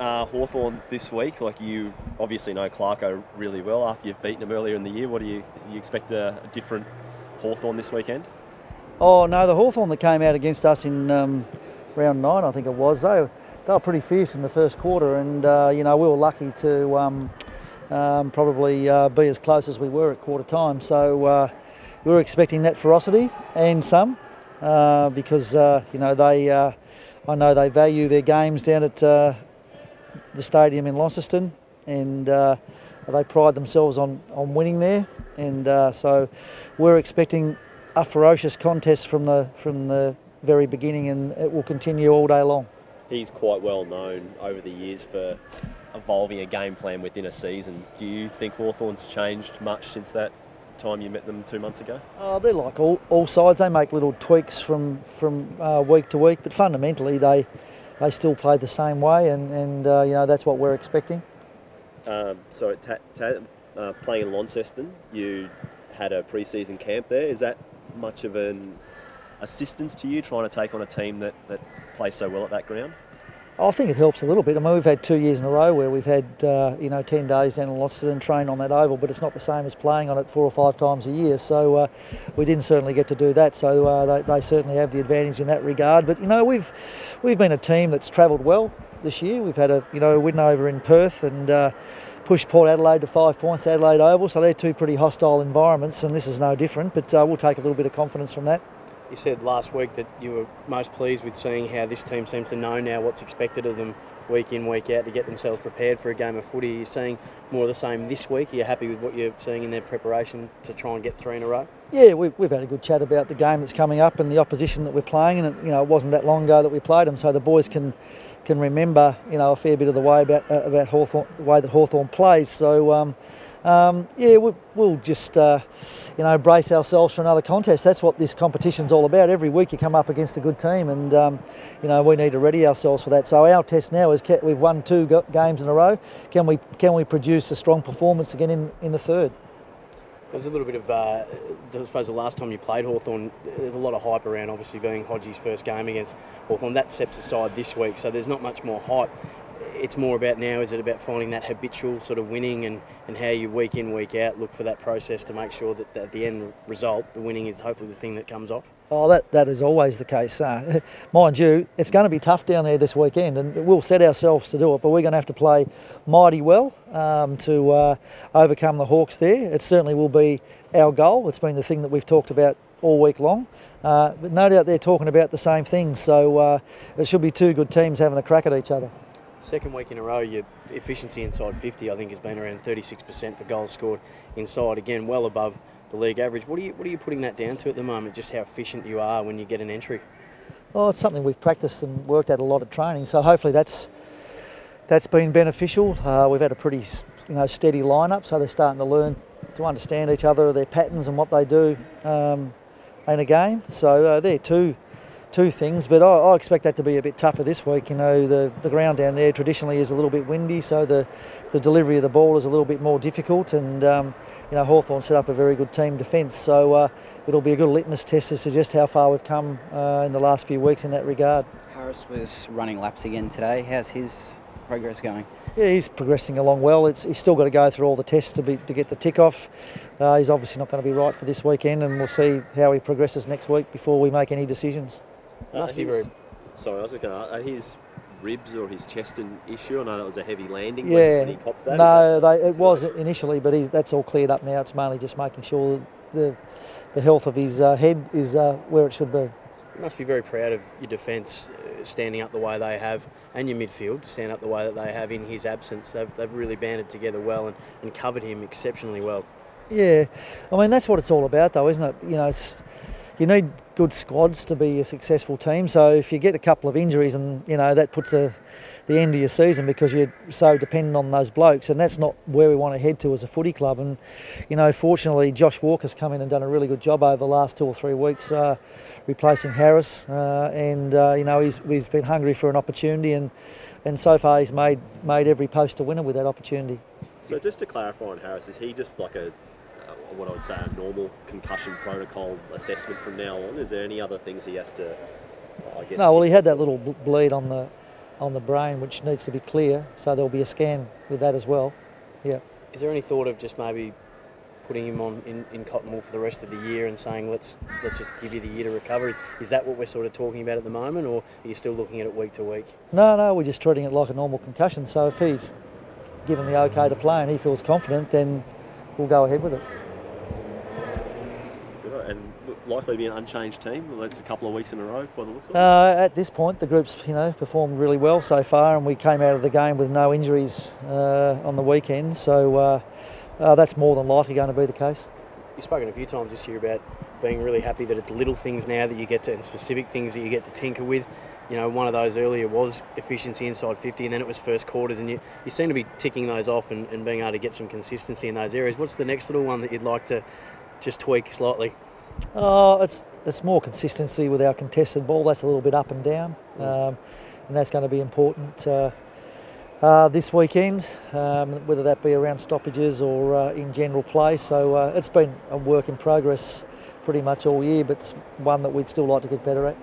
Hawthorn this week? Like, you obviously know Clarko really well after you've beaten him earlier in the year. What do you expect a different Hawthorn this weekend? Oh no, the Hawthorn that came out against us in round 9, I think it was, they were pretty fierce in the first quarter, and we were lucky to probably be as close as we were at quarter time. So we were expecting that ferocity and some, because I know they value their games down at the stadium in Launceston, and they pride themselves on winning there, and so we're expecting a ferocious contest from the very beginning, and it will continue all day long. He's quite well known over the years for evolving a game plan within a season. Do you think Hawthorn's changed much since that time you met them 2 months ago? They're like all sides. They make little tweaks from week to week, but fundamentally they still play the same way, and that's what we're expecting. So playing in Launceston, you had a pre-season camp there. Is that much of an assistance to you trying to take on a team that plays so well at that ground? I think it helps a little bit. I mean, we've had 2 years in a row where we've had 10 days down in Launceston and train on that oval, but it's not the same as playing on it 4 or 5 times a year. So we didn't certainly get to do that. So they certainly have the advantage in that regard. But we've been a team that's travelled well this year. We've had a win over in Perth and pushed Port Adelaide to 5 points to Adelaide Oval. So they're 2 pretty hostile environments, and this is no different. But we'll take a little bit of confidence from that. You said last week that you were most pleased with seeing how this team seems to know now what's expected of them week in, week out to get themselves prepared for a game of footy. Are you seeing more of the same this week? Are you happy with what you're seeing in their preparation to try and get 3 in a row? Yeah, we've had a good chat about the game that's coming up and the opposition that we're playing, and it wasn't that long ago that we played them, so the boys can remember a fair bit of the way about Hawthorn, the way that Hawthorn plays. So we'll just brace ourselves for another contest. That's what this competition's all about. Every week you come up against a good team, and we need to ready ourselves for that. So our test now is we've won 2 games in a row. Can we produce a strong performance again in the third? There's a little bit of, I suppose the last time you played Hawthorn, there's a lot of hype around obviously being Hodgie's first game against Hawthorn. That steps aside this week, so there's not much more hype. It's more about now, is it about finding that habitual sort of winning and how you week in, week out look for that process to make sure that at the end result, the winning is hopefully the thing that comes off? Oh, that is always the case. Mind you, it's going to be tough down there this weekend, and we'll set ourselves to do it, but we're going to have to play mighty well to overcome the Hawks there. It certainly will be our goal. It's been the thing that we've talked about all week long. But no doubt they're talking about the same thing, so it should be 2 good teams having a crack at each other. Second week in a row, your efficiency inside 50, I think, has been around 36% for goals scored inside. Again, well above the league average. What are you putting that down to at the moment? Just how efficient you are when you get an entry? Oh, it's something we've practiced and worked at a lot of training. So hopefully that's been beneficial. We've had a pretty steady lineup, so they're starting to learn to understand each other, their patterns and what they do in a game. So they're two things, but I expect that to be a bit tougher this week. The ground down there traditionally is a little bit windy, so the delivery of the ball is a little bit more difficult, and Hawthorn set up a very good team defence, so it'll be a good litmus test as to just how far we've come in the last few weeks in that regard. Harris was running laps again today. How's his progress going? Yeah, he's progressing along well. He's still got to go through all the tests to get the tick off. He's obviously not going to be right for this weekend, and we'll see how he progresses next week before we make any decisions. Must be very. Sorry, I was just going to ask, his ribs or his chest an issue? I know that was a heavy landing when he copped that. No, it was initially, but that's all cleared up now. It's mainly just making sure the health of his head is where it should be. You must be very proud of your defence standing up the way they have, and your midfield to stand up the way that they have in his absence. They've really banded together well and covered him exceptionally well. Yeah, I mean that's what it's all about, though, isn't it? You need good squads to be a successful team. So if you get a couple of injuries, and that puts the end of your season because you're so dependent on those blokes, and that's not where we want to head to as a footy club. And fortunately, Josh Walker's come in and done a really good job over the last 2 or 3 weeks, replacing Harris, and he's been hungry for an opportunity, and so far he's made every post a winner with that opportunity. So just to clarify on Harris, is he just like what I would say a normal concussion protocol assessment from now on? Is there any other things he has to, No, well, he had that little bleed on the on the brain, which needs to be clear. So there'll be a scan with that as well. Yeah. Is there any thought of just maybe putting him on in cotton wool for the rest of the year and saying let's just give you the year to recover? Is that what we're sort of talking about at the moment, or are you still looking at it week to week? No, we're just treating it like a normal concussion. So if he's given the okay to play and he feels confident, then we'll go ahead with it. Good. And likely to be an unchanged team. Well, that's a couple of weeks in a row by the looks of it. At this point, the group's performed really well so far, and we came out of the game with no injuries on the weekend. So that's more than likely going to be the case. You've spoken a few times this year about being really happy that it's little things now that you get to, and specific things that you get to tinker with. You know, one of those earlier was efficiency inside 50, and then it was first quarters, and you seem to be ticking those off and being able to get some consistency in those areas. What's the next little one that you'd like to just tweak slightly? It's more consistency with our contested ball. That's a little bit up and down, and that's going to be important this weekend, whether that be around stoppages or in general play. So it's been a work in progress pretty much all year, but it's one that we'd still like to get better at.